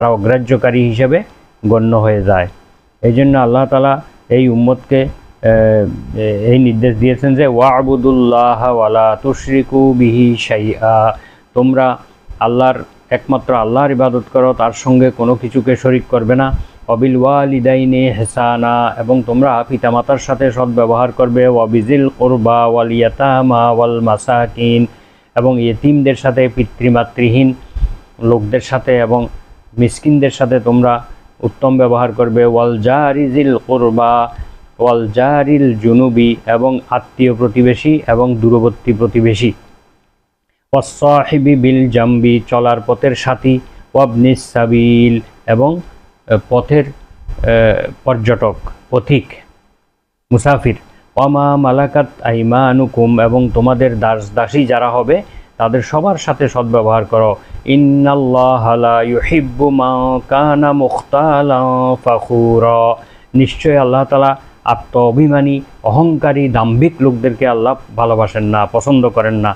তারা অগ্রাহ্যকারী হিসেবে গণ্য হয়ে যায়। এই জন্য আল্লাহ তাআলা এই উম্মতকে এই নির্দেশ দিয়েছেন যে ওয়া'বুদুল্লাহ ওয়ালা তুশরিকু বিহি শাইআ, তোমরা একমাত্র আল্লাহর ইবাদত করো, তার সঙ্গে কোনো কিছুকে শরিক করবে না। ওয়াবিল ওয়ালিদাইনি ইহসানা, এবং তোমরা পিতামাতার সাথে সদ্ব্যবহার করবে। ওয়াবিজিল কুরবা ওয়াল ইয়াতামা ওয়াল মাসাকিন, এবং ইয়েতিমদের সাথে, পিতৃমাতৃহীন লোকদের সাথে এবং মিসকিনদের সাথে তোমরা উত্তম ব্যবহার করবে। ওয়াল জারিজিল কুরবা ওয়াল জারিল জুনুবি, এবং আত্মীয় প্রতিবেশী এবং দূরবর্তী প্রতিবেশী। ওয়াসসাহিবি বিল জাম্বি, চলার পথের সাথী। ওয়াবনিস সাবিল, এবং পথের পর্যটক, পথিক, মুসাফির। ওয়ামা মালাকাত আইমানুকুম, এবং তোমাদের দাসী যারা হবে তাদের সবার সাথে সদ্ব্যবহার করো। ইন্নাল্লাহা লা ইউহিব্বু মান কানা মুখতালান ফাখুরা, নিশ্চয় আল্লাহ তাআলা আত্ম অভিমানী, অহংকারী, দাম্ভিক লোকদেরকে আল্লাহ ভালোবাসেন না, পছন্দ করেন না।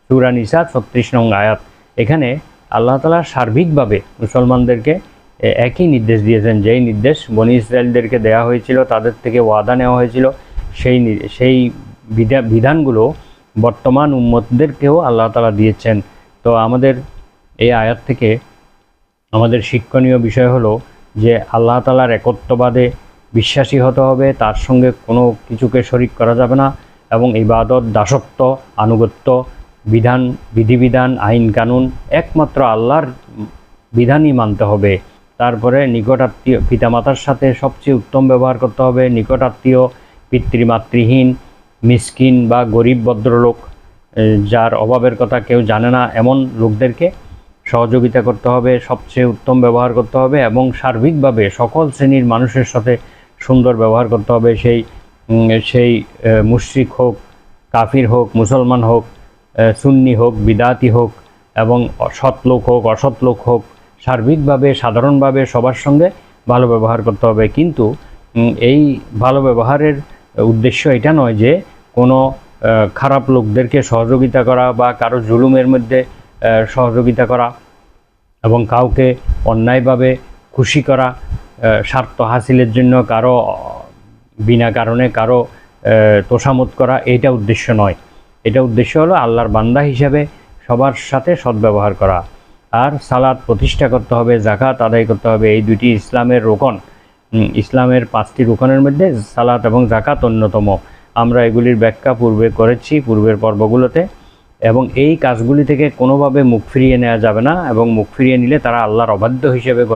সূরা নিসা 36 নং আয়াত। এখানে আল্লাহ তাআলা সার্বিকভাবে মুসলমানদেরকে একই নির্দেশ দিয়েছেন, যেই নির্দেশ বনী ইসরায়েলদেরকে দেওয়া হয়েছিল, তাদের থেকে ওয়াদা নেওয়া হয়েছিল, সেই বিধানগুলো বর্তমান উম্মতদেরকেও আল্লাহ তাআলা দিয়েছেন। তো আমাদের এই আয়াত থেকে আমাদের শিক্ষণীয় বিষয় হলো যে আল্লাহ তাআলার একত্ববাদে বিশ্বাসী হতে হবে, তার সঙ্গে কোনো কিছুকে শরিক করা যাবে না, এবং ইবাদত, দাসত্ব, আনুগত্য, বিধিবিধান, আইন কানুন একমাত্র আল্লাহর বিধানই মানতে হবে। তারপরে নিকট আত্মীয় পিতামাতার সাথে সবচেয়ে উত্তম ব্যবহার করতে হবে। নিকট আত্মীয়, পিতৃমাতৃহীন, মিসকিন বা গরিব ভদ্রলোক, যার অভাবের কথা কেউ জানে না, এমন লোকদেরকে সহযোগিতা করতে হবে, সবচেয়ে উত্তম ব্যবহার করতে হবে, এবং সার্বিকভাবে সকল শ্রেণীর মানুষের সাথে সুন্দর ব্যবহার করতে হবে। সেই মুশরিক হোক, কাফির হোক, মুসলমান হোক, সুন্নি হোক, বিদাতি হোক, এবং সৎ লোক হোক, অসৎ লোক হোক, সার্বিকভাবে সাধারণভাবে সবার সঙ্গে ভালো ব্যবহার করতে হবে। কিন্তু এই ভালো ব্যবহারের উদ্দেশ্য এটা নয় যে কোনো খারাপ লোকদেরকে সহযোগিতা করা বা কারো জুলুমের মধ্যে সহযোগিতা করা, এবং কাউকে অন্যায়ভাবে খুশি করা, স্বার্থ হাসিলের জন্য কারো বিনা কারণে কারো তোষামত করা, এটা উদ্দেশ্য নয়। এটা উদ্দেশ্য হলো আল্লাহর বান্দা হিসাবে সবার সাথে সদ্ব্যবহার করা। আর সালাত প্রতিষ্ঠা করতে হবে, যাকাত আদায় করতে হবে। এই দুটি ইসলামের রোকন। ইসলামের 5টি রোকনের মধ্যে সালাত এবং যাকাত অন্যতম। আমরা এগুলির ব্যাখ্যা পূর্বে করেছি পূর্বের পর্বগুলোতে, এবং এই কাজগুলি থেকে কোনোভাবে মুখ ফিরিয়ে নেওয়া যাবে না, এবং মুখ ফিরিয়ে নিলে তারা আল্লাহর অবাধ্য হিসেবে